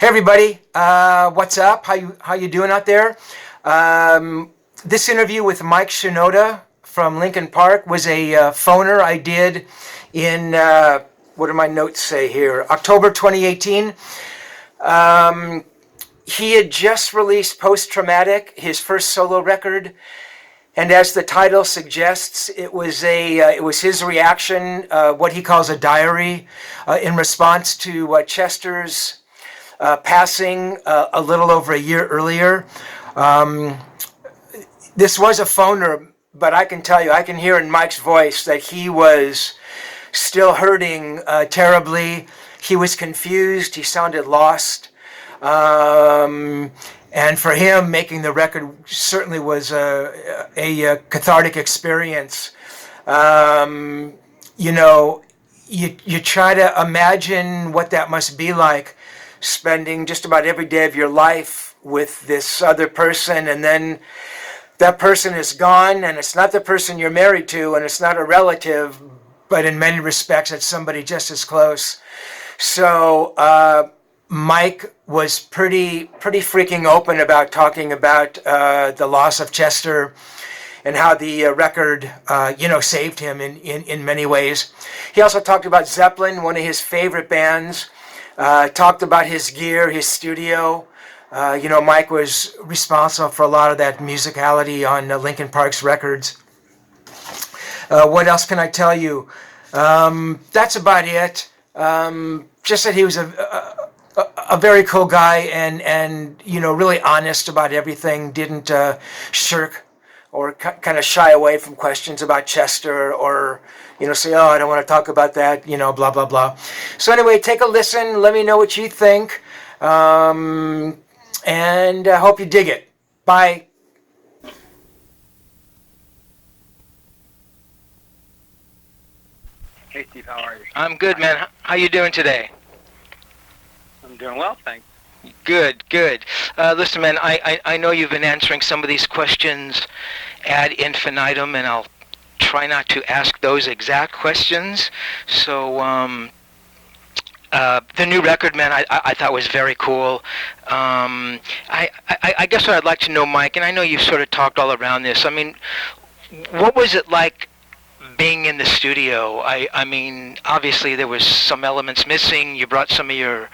Hey everybody, what's up? How you doing out there? This interview with Mike Shinoda from Lincoln Park was a phoner I did in what do my notes say here? October 2018. He had just released Post Traumatic, his first solo record, and as the title suggests, it was his reaction, what he calls a diary, in response to Chester's passing a little over a year earlier. This was a phoner, but I can tell you, I can hear in Mike's voice that he was still hurting terribly. He was confused. He sounded lost. And for him, making the record certainly was a cathartic experience. You know, you try to imagine what that must be like, spending just about every day of your life with this other person, and then that person is gone, and it's not the person you're married to, and it's not a relative, but in many respects, it's somebody just as close. So Mike was pretty freaking open about talking about the loss of Chester and how the record, saved him in many ways. He also talked about Zeppelin, one of his favorite bands. Talked about his gear, his studio. Mike was responsible for a lot of that musicality on Linkin Park's records. What else can I tell you? That's about it. Just that he was a very cool guy and really honest about everything. Didn't shirk or kind of shy away from questions about Chester or say, oh, I don't want to talk about that, blah blah blah. So anyway, take a listen. Let me know what you think, and I hope you dig it. Bye. Hey Steve, how are you? I'm good, man. How you doing today? I'm doing well, thanks. Good. Listen, man, I know you've been answering some of these questions ad infinitum, and I'll try not to ask those exact questions. So the new record, man, I thought was very cool. I guess what I'd like to know, Mike, and I know you've sort of talked all around this. I mean, what was it like being in the studio? I mean, obviously there was some elements missing. You brought some of your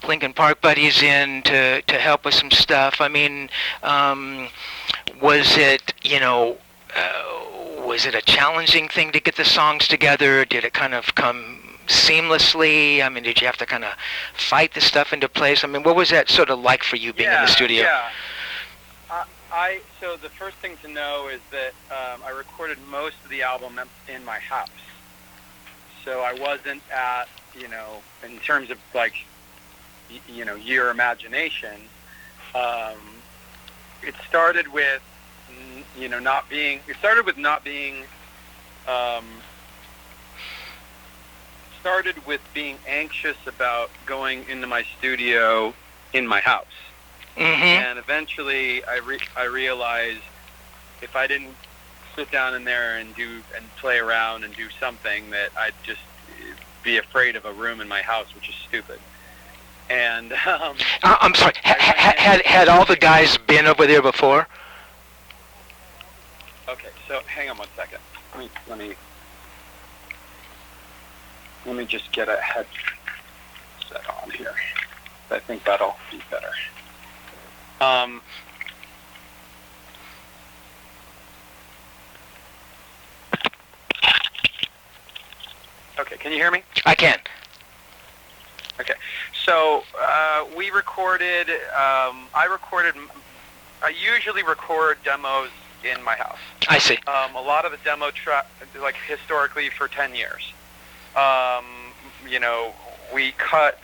Linkin Park buddies in to help with some stuff. I mean, was it, was it a challenging thing to get the songs together? Did it kind of come seamlessly? I mean, did you have to kind of fight the stuff into place? I mean, what was that sort of like for you being in the studio? Yeah. So the first thing to know is that I recorded most of the album in my house. So I wasn't at, in terms of like, your imagination, it started with, not being anxious about going into my studio in my house. Mm-hmm. And eventually I realized if I didn't sit down in there and play around and do something, that I'd just be afraid of a room in my house, which is stupid. And I'm sorry. Had all the guys been over there before? Okay, so hang on one second. Let me just get a headset on here. I think that'll be better. Okay, can you hear me? I can. Okay, so we recorded. I usually record demos in my house. I see. A lot of the demo like historically for 10 years. We cut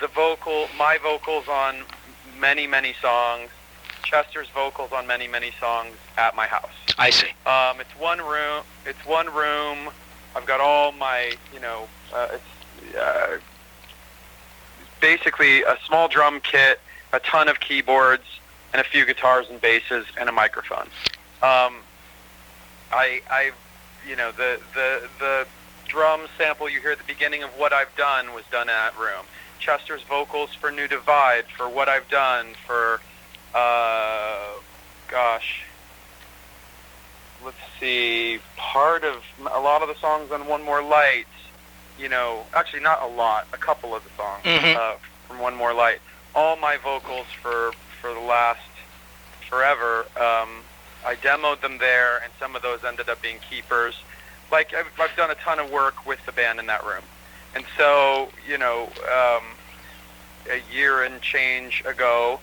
my vocals on many songs, Chester's vocals on many songs at my house. I see. It's one room. I've got all my, it's basically a small drum kit, a ton of keyboards, and a few guitars and basses and a microphone. The drum sample you hear at the beginning of what I've done was done in that room. Chester's vocals for New Divide, for What I've Done, for, let's see, part of a lot of the songs on One More Light, actually not a lot, a couple of the songs from One More Light. All my vocals for the last forever, I demoed them there, and some of those ended up being keepers. Like, I've done a ton of work with the band in that room. And so, a year and change ago,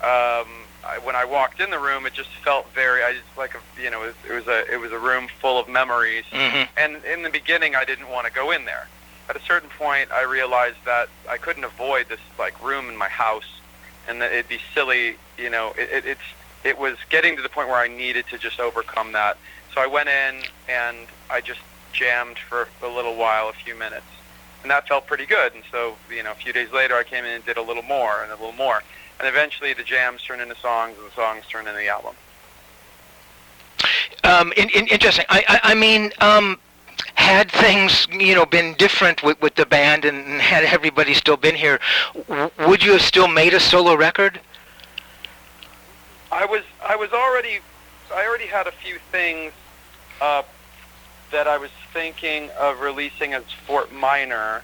when I walked in the room, it just felt very, it was a room full of memories. And in the beginning, I didn't want to go in there. At a certain point, I realized that I couldn't avoid this room in my house, and that it'd be silly. It was getting to the point where I needed to just overcome that. So I went in and I just jammed for a little while, a few minutes, and that felt pretty good. And so, a few days later, I came in and did a little more and a little more, and eventually the jams turned into songs, and the songs turned into the album. Interesting. I mean, had things been different with the band, and had everybody still been here, would you have still made a solo record? I already had a few things that I was thinking of releasing as Fort Minor,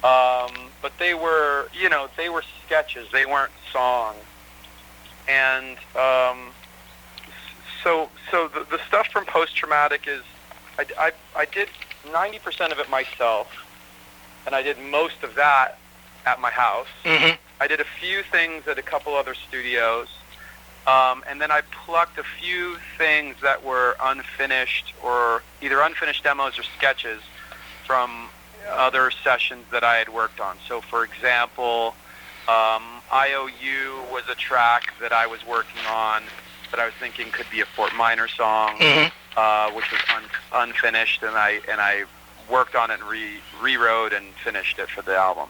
but they were sketches. They weren't songs, and so the stuff from Post Traumatic is I did 90% of it myself, and I did most of that at my house. I did a few things at a couple other studios. And then I plucked a few things that were unfinished, or either unfinished demos or sketches from other sessions that I had worked on. So, for example, IOU was a track that I was working on that I was thinking could be a Fort Minor song, which was unfinished, and I worked on it and rewrote and finished it for the album.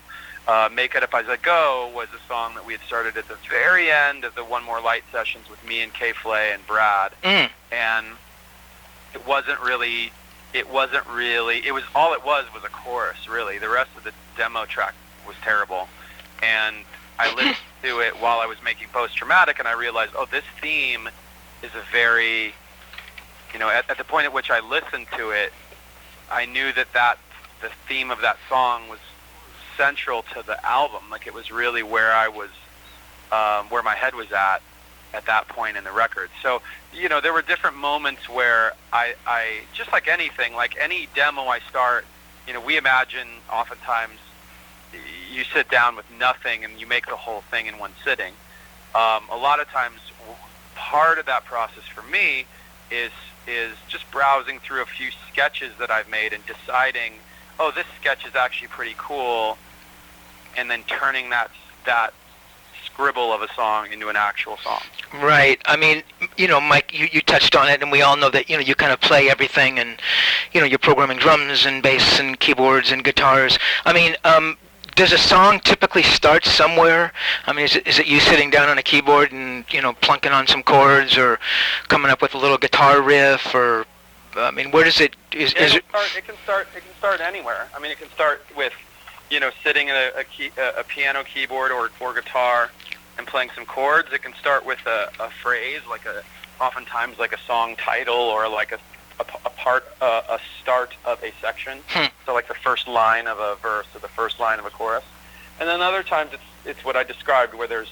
Make It Up As I Go was a song that we had started at the very end of the One More Light sessions with me and Kay Flay and Brad. And it was all it was a chorus, really. The rest of the demo track was terrible. And I listened to it while I was making Post Traumatic, and I realized, this theme is a very, at the point at which I listened to it, I knew that the theme of that song was central to the album. Like, it was really where I was, where my head was at that point in the record. So, there were different moments where I just like anything, like any demo I start, we imagine oftentimes you sit down with nothing and you make the whole thing in one sitting. A lot of times, part of that process for me is just browsing through a few sketches that I've made and deciding, this sketch is actually pretty cool, and then turning that scribble of a song into an actual song. Right. I mean, Mike, you touched on it, and we all know that, you kind of play everything, and, you're programming drums and bass and keyboards and guitars. I mean, does a song typically start somewhere? I mean, is it you sitting down on a keyboard and, plunking on some chords, or coming up with a little guitar riff, or, I mean, where does it, it can start anywhere. I mean, it can start with, sitting at a piano keyboard or guitar and playing some chords. It can start with a phrase, oftentimes like a song title, or like a start of a section. So like the first line of a verse or the first line of a chorus. And then other times it's what I described, where there's,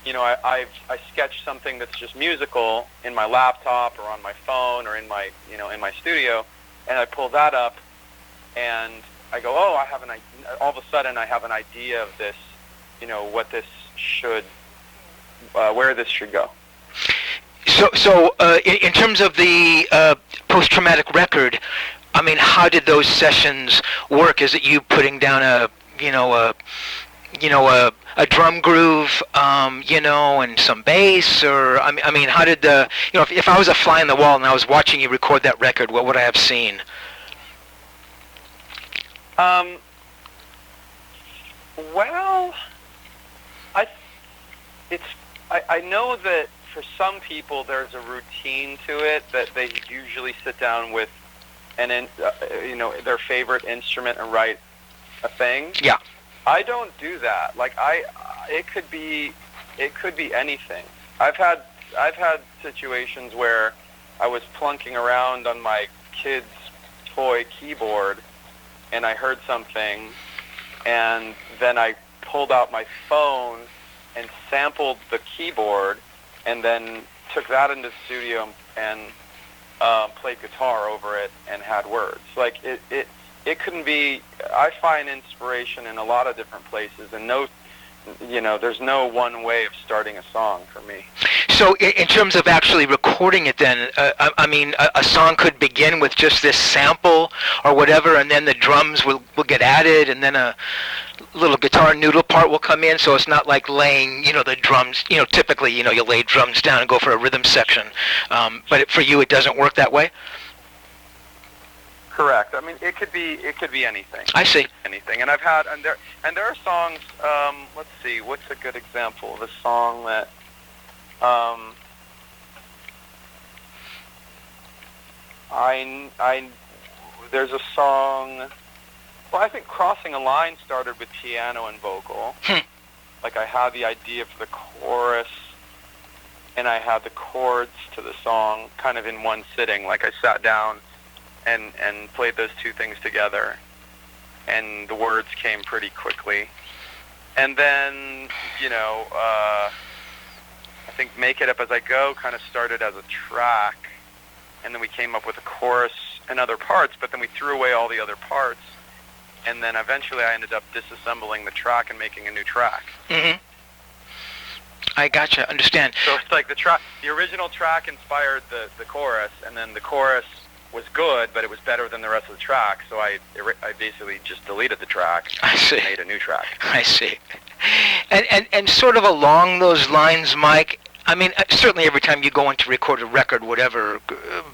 I sketch something that's just musical in my laptop or on my phone or in my studio, and I pull that up and I go, I have an idea. All of a sudden I have an idea of this, what this should, where this should go. So in terms of the post-traumatic record, I mean, how did those sessions work? Is it you putting down a drum groove, and some bass, or I mean, how did the, if I was a fly on the wall and I was watching you record that record, what would I have seen? Well, I know that for some people there's a routine to it, that they usually sit down with their favorite instrument and write a thing. Yeah. I don't do that. Like it could be anything. I've had situations where I was plunking around on my kid's toy keyboard and I heard something, and then I pulled out my phone and sampled the keyboard and then took that into the studio and played guitar over it and had words. Like it couldn't be. I find inspiration in a lot of different places, and there's no one way of starting a song for me. So in terms of actually recording it then, I mean, a song could begin with just this sample or whatever, and then the drums will get added, and then a little guitar noodle part will come in, so it's not like laying, the drums, typically, you lay drums down and go for a rhythm section. But for you, it doesn't work that way? Correct. I mean, it could be anything. I see. Anything. And there are songs, let's see, what's a good example of a song that, there's a song, well, I think Crossing a Line started with piano and vocal. Like I had the idea for the chorus, and I had the chords to the song kind of in one sitting. Like I sat down and played those two things together, and the words came pretty quickly. And then, I think Make It Up As I Go kind of started as a track, and then we came up with a chorus and other parts, but then we threw away all the other parts, and then eventually I ended up disassembling the track and making a new track. Mm-hmm. I gotcha, understand. So it's like the original track inspired the chorus, and then the chorus was good, but it was better than the rest of the track, so I basically just deleted the track and made a new track. I see. And sort of along those lines, Mike, I mean, certainly every time you go in to record a record, whatever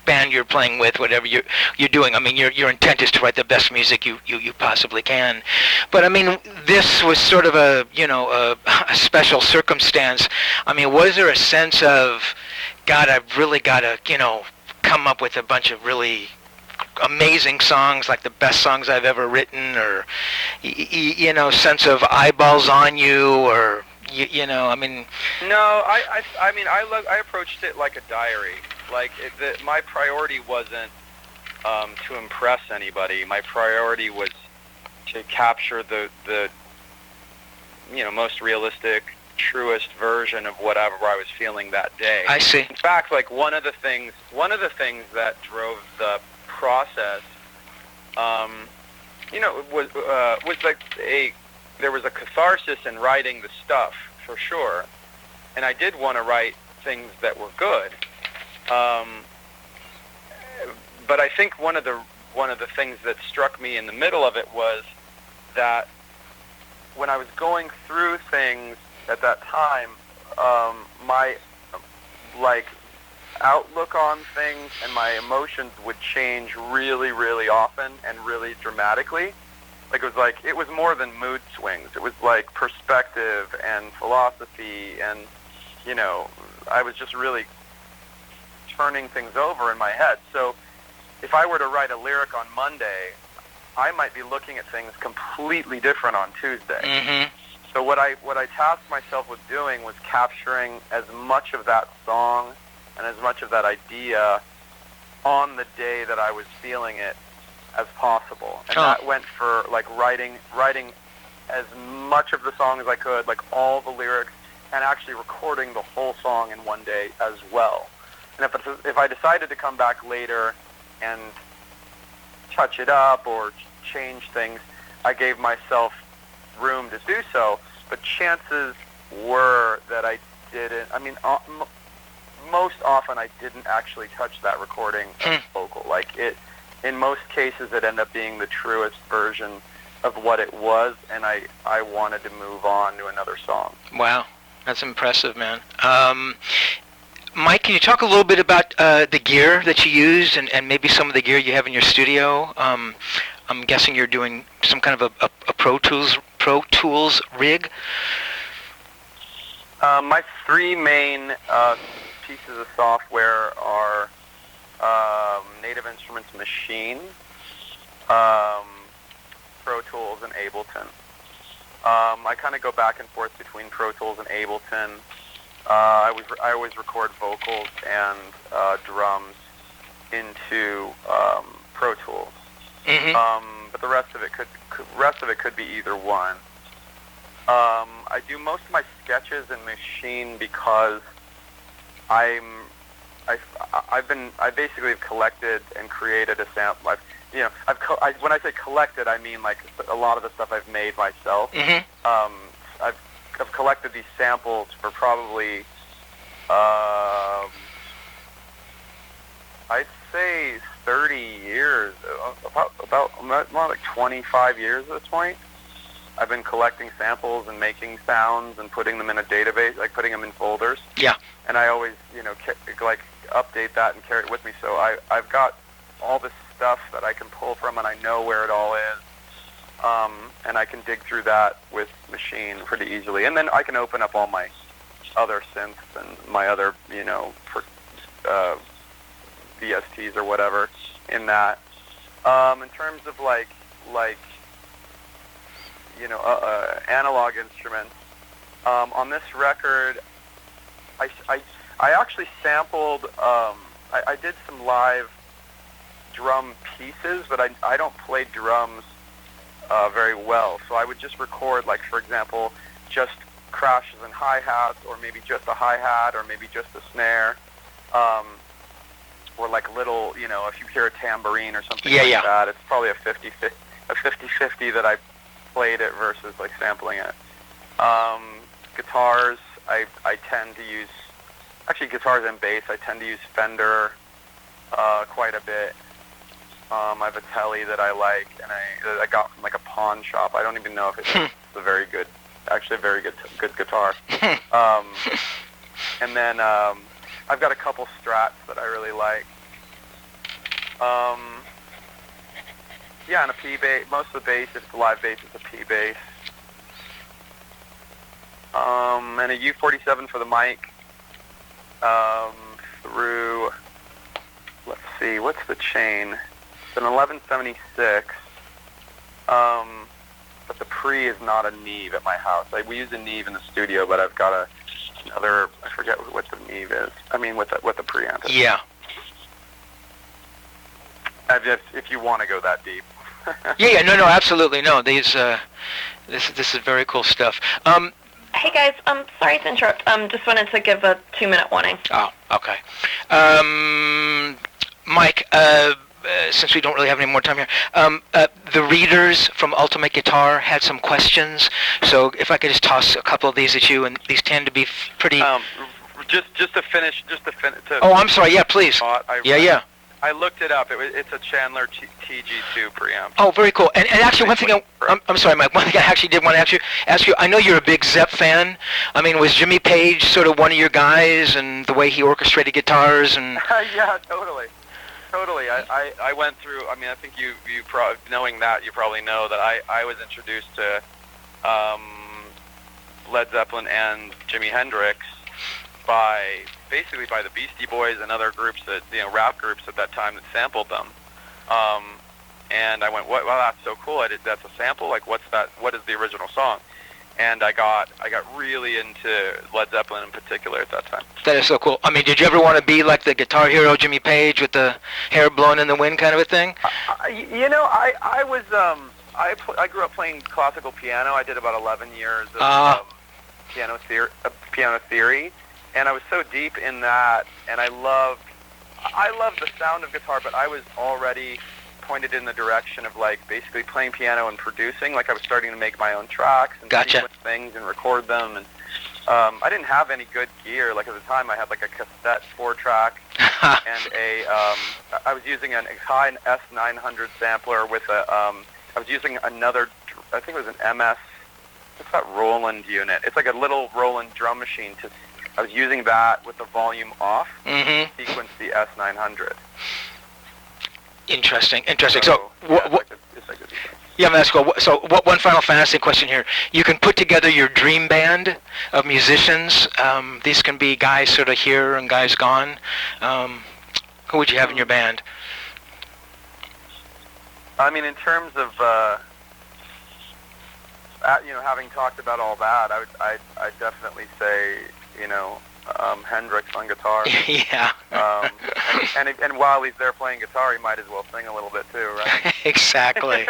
band you're playing with, whatever you're doing, I mean, your intent is to write the best music you possibly can. But I mean, this was sort of a special circumstance. I mean, was there a sense of, God, I've really got to, come up with a bunch of really amazing songs, like the best songs I've ever written, or sense of eyeballs on you, or I mean. No, I approached it like a diary. Like my priority wasn't to impress anybody. My priority was to capture the most realistic, truest version of whatever I was feeling that day. I see. In fact, like one of the things that drove the process, was like there was a catharsis in writing the stuff for sure, and I did want to write things that were good. But I think one of the things that struck me in the middle of it was that when I was going through things at that time, my outlook on things and my emotions would change really, really often and really dramatically. Like it was more than mood swings. It was like perspective and philosophy, and I was just really turning things over in my head. So if I were to write a lyric on Monday, I might be looking at things completely different on Tuesday. Mm-hmm. So what I tasked myself with doing was capturing as much of that song and as much of that idea on the day that I was feeling it as possible. And that went for like writing as much of the song as I could, like all the lyrics, and actually recording the whole song in one day as well. And if I decided to come back later and touch it up or change things, I gave myself room to do so, but chances were that I didn't. I mean, most often I didn't actually touch that recording of vocal. Like in most cases, it ended up being the truest version of what it was, and I wanted to move on to another song. Wow, that's impressive, man. Mike, can you talk a little bit about the gear that you used and maybe some of the gear you have in your studio? I'm guessing you're doing some kind of a Pro Tools rig? My three main pieces of software are Native Instruments Machine, Pro Tools, and Ableton. I kind of go back and forth between Pro Tools and Ableton. I always record vocals and drums into Pro Tools. But the rest of it could be either one. I do most of my sketches in Machine because I basically have collected and created a sample. When I say collected, I mean like a lot of the stuff I've made myself. I've collected these samples for probably I'd say 30 years, about more like 25 years at this point. I've been collecting samples and making sounds and putting them in a database, like putting them in folders. Yeah. And I always, like update that and carry it with me. So I've got all this stuff that I can pull from, and I know where it all is. And I can dig through that with Machine pretty easily. And then I can open up all my other synths and my other, VSTs or whatever in that. In terms of analog instruments, on this record, I actually sampled. I did some live drum pieces, but I don't play drums very well. So I would just record, like, for example, just crashes and hi-hats, or maybe just a hi-hat, or maybe just a snare, or like little, if you hear a tambourine or something that, it's probably a 50-50 that I played it versus like sampling it. Guitars, I tend to use, actually guitars and bass, I tend to use Fender quite a bit. I have a Tele that I like, and I got from like a pawn shop. I don't even know if it's a very good guitar. And then I've got a couple Strats that I really like. And a P bass. Most of the bass, if it's a live bass, it's a P bass. And a U47 for the mic. Through, let's see, what's the chain? It's an 1176. But the pre is not a Neve at my house. We use a Neve in the studio, but I've got another. I forget what the Neve is. I mean, what the preamp is. Yeah. If you want to go that deep. No, absolutely, no. This is very cool stuff. Hey guys, sorry to interrupt. Just wanted to give a 2-minute warning. Oh, okay. Mike, since we don't really have any more time here, the readers from Ultimate Guitar had some questions, so if I could just toss a couple of these at you, and these tend to be pretty... Just to finish. Oh, I'm sorry, yeah, please. I looked it up. It's a Chandler TG2 preamp. Oh, very cool. And actually, one thing I'm sorry, Mike. One thing I actually did want to ask you. I know you're a big Zepp fan. I mean, was Jimmy Page sort of one of your guys, and the way he orchestrated guitars and? Yeah, totally. I went through. I mean, I think you knowing that, you probably know that I was introduced to Led Zeppelin and Jimi Hendrix basically by the Beastie Boys and other groups rap groups at that time that sampled them. And I went, wow, that's so cool. That's a sample? Like, what's that? What is the original song? And I got really into Led Zeppelin in particular at that time. That is so cool. I mean, did you ever want to be like the guitar hero Jimmy Page with the hair blowing in the wind kind of a thing? I was I grew up playing classical piano. I did about 11 years of piano theory. And I was so deep in that, and I loved the sound of guitar, but I was already pointed in the direction of like basically playing piano and producing. Like I was starting to make my own tracks and sequence things and record them. And I didn't have any good gear. Like at the time, I had like a cassette 4-track and I was using an high S900 sampler with I was using another. I think it was an MS. What's that Roland unit? It's like a little Roland drum machine I was using that with the volume off to sequence the S900. Interesting. So one Final Fantasy question here. You can put together your dream band of musicians. These can be guys sort of here and guys gone. Who would you have in your band? I mean, in terms of having talked about all that, I'd definitely say, Hendrix on guitar. Yeah. And while he's there playing guitar, he might as well sing a little bit too, right? Exactly.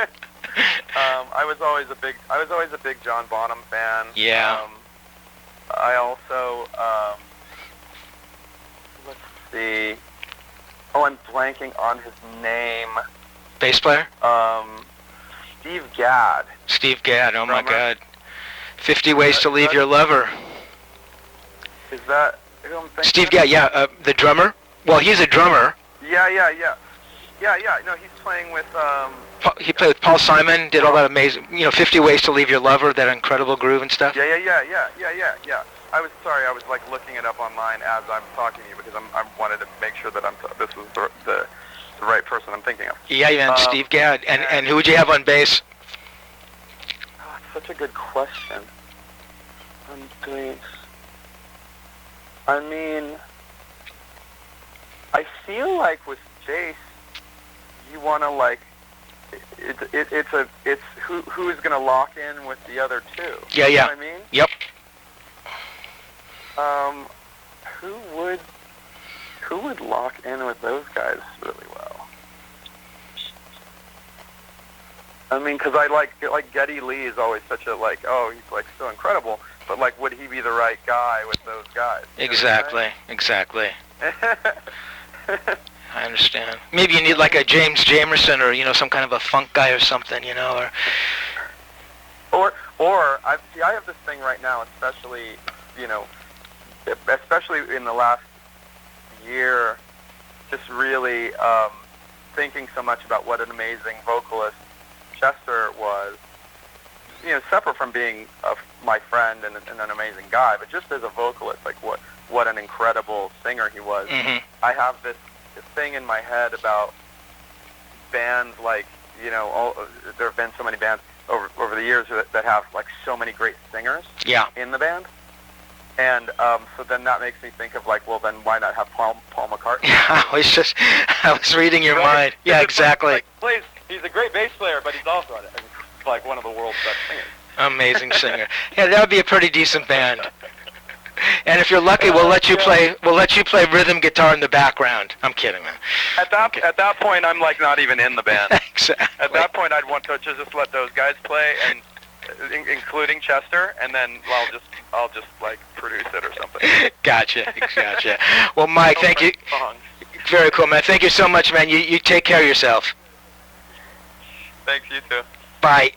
I was always a big John Bonham fan. Yeah. I also, let's see. Oh, I'm blanking on his name. Bass player? Steve Gadd. Steve Gadd. Oh my Drummer. God. 50 Ways to Leave Your Lover. Is that who I'm thinking? Steve Gadd. Yeah. The drummer. Well, he's a drummer. Yeah. No, he's playing with. He played with Paul Simon. Did all that amazing. 50 Ways to Leave Your Lover. That incredible groove and stuff. Yeah. I was sorry. I was like looking it up online as I'm talking to you because I wanted to make sure that this was the right person I'm thinking of. Yeah, man, Steve Gadd. And who would you have on bass? Oh, it's such a good question. On bass. I mean, I feel like with bass, you want to like. It's who's gonna lock in with the other two. Yeah. You know what I mean? Yep. Who would lock in with those guys really well? I mean, because I like Geddy Lee is always such a he's like so incredible, but like would he be the right guy with those guys? Exactly. I understand. Maybe you need like a James Jamerson or some kind of a funk guy or something, or I have this thing right now, especially in the last year, just really thinking so much about what an amazing vocalist Chester was. Separate from being my friend and an amazing guy, but just as a vocalist, like what an incredible singer he was. Mm-hmm. I have this thing in my head about bands like there have been so many bands over the years that have like so many great singers in the band, and so then that makes me think of like, well, then why not have Paul McCartney? I was reading your mind. Yeah, exactly. He's a great bass player, but he's also like one of the world's best singers. Amazing singer. Yeah, that would be a pretty decent band. And if you're lucky, we'll let you play rhythm guitar in the background. I'm kidding, man. At that point, I'm like not even in the band. Exactly. At that point, I'd want to just let those guys play, and including Chester, and then I'll just like produce it or something. Gotcha. Well, Mike, thank you. Very cool, man. Thank you so much, man. You take care of yourself. Thanks, you too. Bye.